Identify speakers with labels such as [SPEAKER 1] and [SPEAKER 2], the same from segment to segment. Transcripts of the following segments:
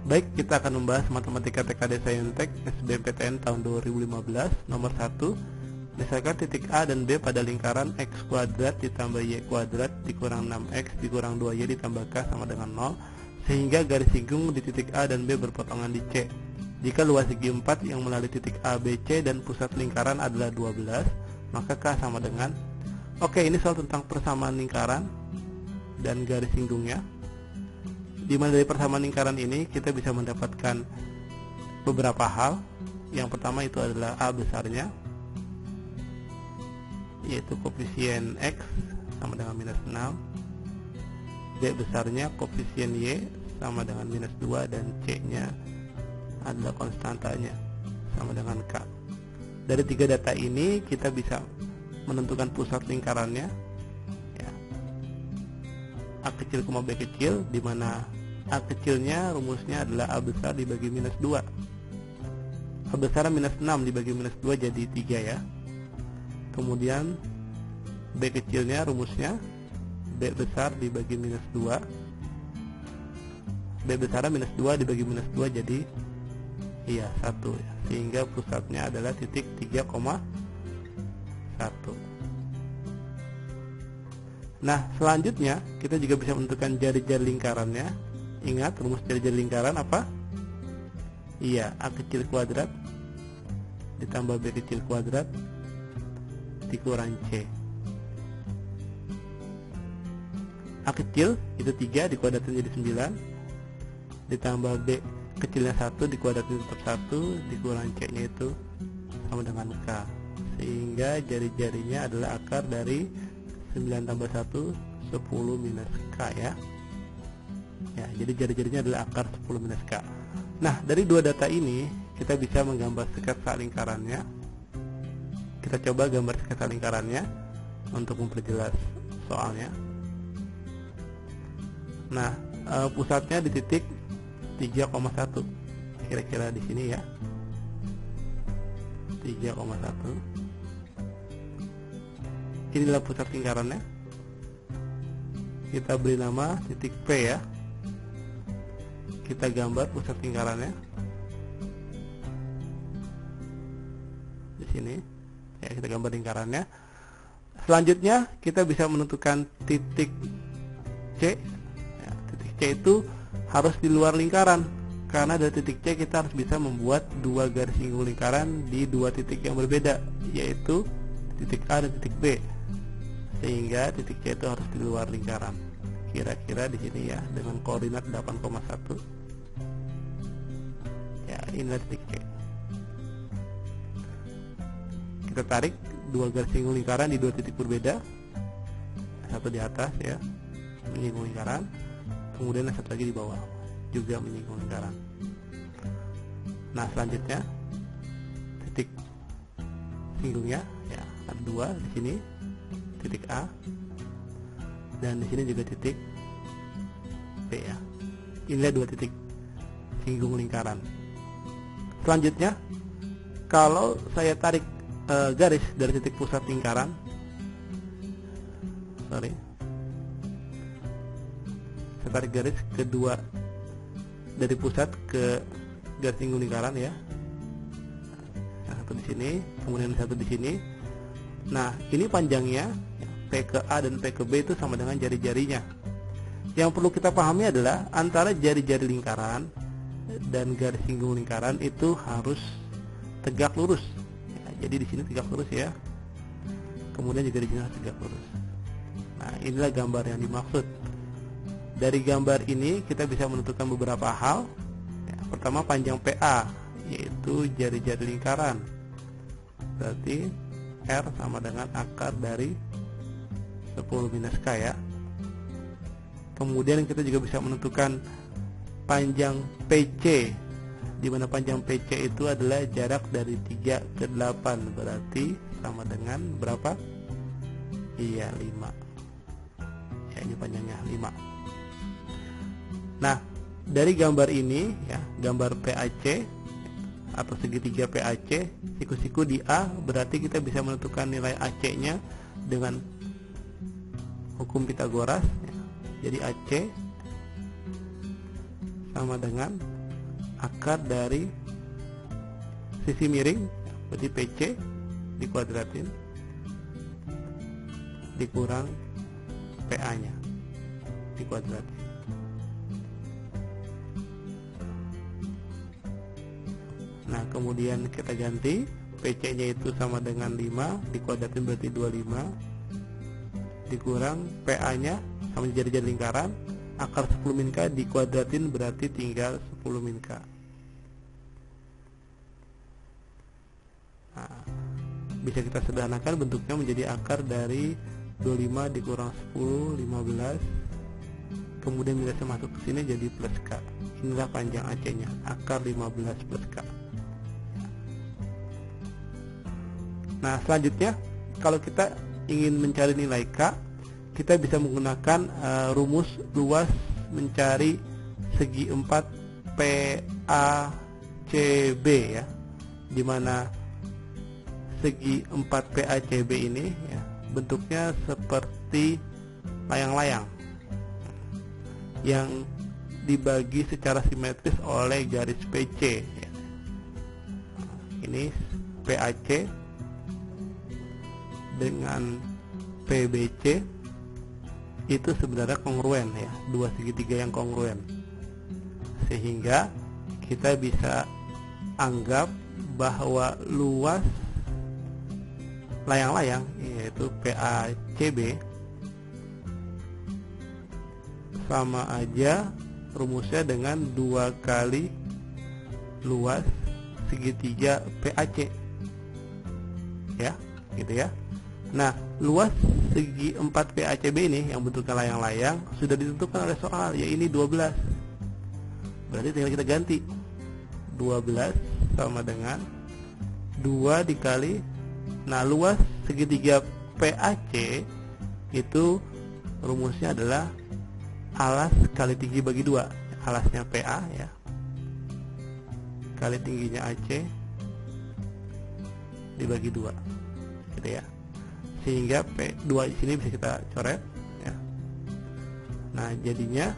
[SPEAKER 1] Baik, kita akan membahas Matematika TKD Saintek SBMPTN tahun 2015 nomor 1. Misalkan titik A dan B pada lingkaran x kuadrat ditambah y kuadrat dikurang 6x dikurang 2y ditambah k sama dengan 0, sehingga garis singgung di titik A dan B berpotongan di C. Jika luas segi 4 yang melalui titik A, B, C dan pusat lingkaran adalah 12, maka k sama dengan. Oke, ini soal tentang persamaan lingkaran dan garis singgungnya. Dimana dari persamaan lingkaran ini kita bisa mendapatkan beberapa hal. Yang pertama itu adalah A besarnya, yaitu koefisien X sama dengan minus 6, B besarnya koefisien Y sama dengan minus 2, dan C nya adalah konstantanya sama dengan K. Dari tiga data ini kita bisa menentukan pusat lingkarannya ya. A kecil, B kecil, di mana A kecilnya rumusnya adalah A besar dibagi minus 2. A besar minus 6 dibagi minus 2 jadi 3 ya. Kemudian B kecilnya rumusnya B besar dibagi minus 2. B besar minus 2 dibagi minus 2 jadi 1 ya. Sehingga pusatnya adalah titik 3,1. Nah, selanjutnya kita juga bisa menentukan jari-jari lingkarannya. Ingat rumus jari-jari lingkaran apa? Iya, A kecil kuadrat ditambah B kecil kuadrat dikurang C. A kecil itu 3 dikuadratin jadi 9, ditambah B kecilnya 1 dikuadratin tetap 1, dikurang C nya itu sama dengan K. Sehingga jari-jarinya adalah akar dari 9 tambah 1 10 minus K ya. Ya, jadi jari-jarinya adalah akar 10 minus K. Nah, dari dua data ini kita bisa menggambar sketsa lingkarannya. Kita coba gambar sketsa lingkarannya untuk memperjelas soalnya. Nah, pusatnya di titik 3,1. Kira-kira di sini ya. 3,1. Inilah pusat lingkarannya. Kita beri nama titik P ya. Kita gambar pusat lingkarannya di sini. Ya, kita gambar lingkarannya. Selanjutnya kita bisa menentukan titik C. Ya, titik C itu harus di luar lingkaran, karena dari titik C kita harus bisa membuat dua garis singgung lingkaran di dua titik yang berbeda, yaitu titik A dan titik B. Sehingga titik C itu harus di luar lingkaran. Kira-kira di sini ya, dengan koordinat 8,1. Ya, inilah titik C. Kita tarik dua garis singgung lingkaran di dua titik berbeda. Satu di atas ya, menyinggung lingkaran. Kemudian satu lagi di bawah, juga menyinggung lingkaran. Nah, selanjutnya titik singgungnya ya, ada dua di sini, titik A, dan di sini juga titik B ya. Inilah dua titik singgung lingkaran. Selanjutnya, kalau saya tarik garis dari titik pusat lingkaran, saya tarik garis kedua dari pusat ke garis singgung lingkaran ya. Yang satu di sini, kemudian satu di sini. Nah, ini panjangnya P ke A dan P ke B itu sama dengan jari-jarinya. Yang perlu kita pahami adalah antara jari-jari lingkaran dan garis singgung lingkaran itu harus tegak lurus. Ya, jadi di sini tegak lurus ya. Kemudian juga di sini harus tegak lurus. Nah, inilah gambar yang dimaksud. Dari gambar ini kita bisa menentukan beberapa hal. Ya, pertama panjang PA, yaitu jari-jari lingkaran. Berarti R sama dengan akar dari 10 minus K ya. Kemudian kita juga bisa menentukan panjang PC, di mana panjang PC itu adalah jarak dari 3 ke 8, berarti sama dengan berapa? Iya, 5. Ya, ini panjangnya 5. Nah, dari gambar ini ya, gambar PAC atau segitiga PAC, siku-siku di A, berarti kita bisa menentukan nilai AC-nya dengan hukum Pythagoras ya. Jadi AC sama dengan akar dari sisi miring, berarti PC dikuadratin dikurang PA nya dikuadratin. Nah kemudian kita ganti PC nya itu sama dengan 5 dikuadratin berarti 25 dikurang PA nya sama jari-jari lingkaran, akar 10 min K dikuadratin berarti tinggal 10 min K. Nah, bisa kita sederhanakan bentuknya menjadi akar dari 25 dikurang 10, 15, kemudian minusnya masuk ke sini jadi plus K. Inilah panjang AC nya, akar 15 plus K. Nah selanjutnya, kalau kita ingin mencari nilai K, kita bisa menggunakan rumus luas mencari segi 4 PACB ya, dimana segi 4 PACB ini ya, bentuknya seperti layang-layang yang dibagi secara simetris oleh garis PC ya. Ini PAC dengan PBC itu sebenarnya kongruen ya, dua segitiga yang kongruen, sehingga kita bisa anggap bahwa luas layang-layang yaitu PACB sama aja rumusnya dengan 2 kali luas segitiga PAC ya, gitu ya. Nah, luas segi 4 PACB ini yang bentuknya layang-layang sudah ditentukan oleh soal, ya ini 12. Berarti tinggal kita ganti. 12 sama dengan 2 dikali, nah luas segitiga PAC itu rumusnya adalah alas kali tinggi bagi 2. Alasnya PA ya, kali tingginya AC dibagi 2, gitu ya. Sehingga P2 di sini bisa kita coret ya. Nah, jadinya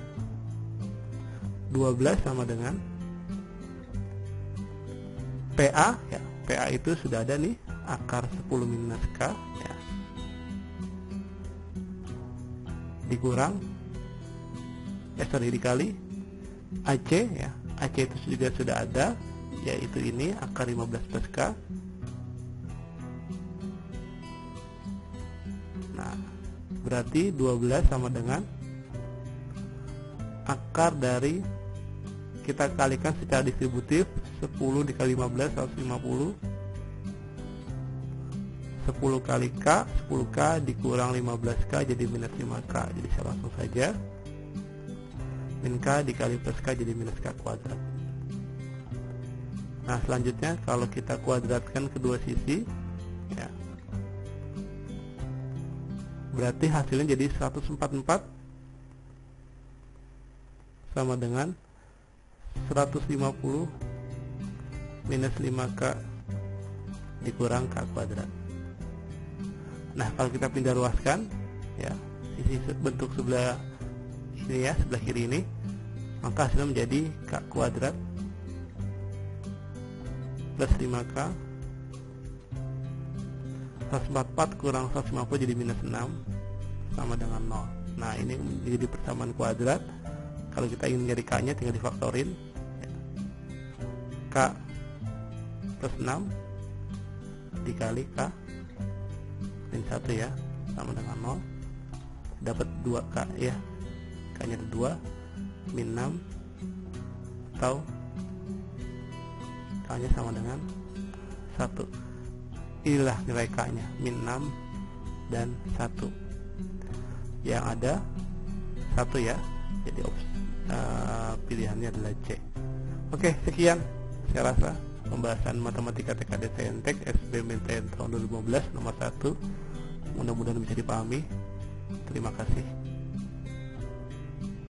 [SPEAKER 1] 12 sama dengan PA ya. PA itu sudah ada nih, akar 10 minus K ya, dikurang dikali AC ya. AC itu juga sudah ada, yaitu ini akar 15 plus K. Nah, berarti 12 sama dengan akar dari, kita kalikan secara distributif, 10 dikali 15 150, 10 kali K, 10K dikurang 15K jadi minus 5K. Jadi saya langsung saja, min K dikali plus K jadi minus K kuadrat. Nah selanjutnya kalau kita kuadratkan kedua sisi ya, berarti hasilnya jadi 144 sama dengan 150 minus 5K dikurang K kuadrat. Nah kalau kita pindah ruaskan ya, sisi bentuk sebelah ini ya, sebelah kiri ini, maka hasilnya menjadi K kuadrat plus 5K, 144 kurang 150 jadi minus 6 sama dengan 0. Nah ini menjadi persamaan kuadrat. Kalau kita ingin nyari K nya tinggal difaktorin ya. K plus 6 dikali K min 1 ya, sama dengan 0, dapat 2K ya. K nya ada 2 min 6 atau K nya sama dengan 1. Inilah nilai K nya, min 6 dan 1. Yang ada 1 ya, jadi pilihannya adalah C. Oke, sekian saya rasa pembahasan matematika TKD Saintek SBMPTN tahun 2015 nomor 1. Mudah-mudahan bisa dipahami. Terima kasih.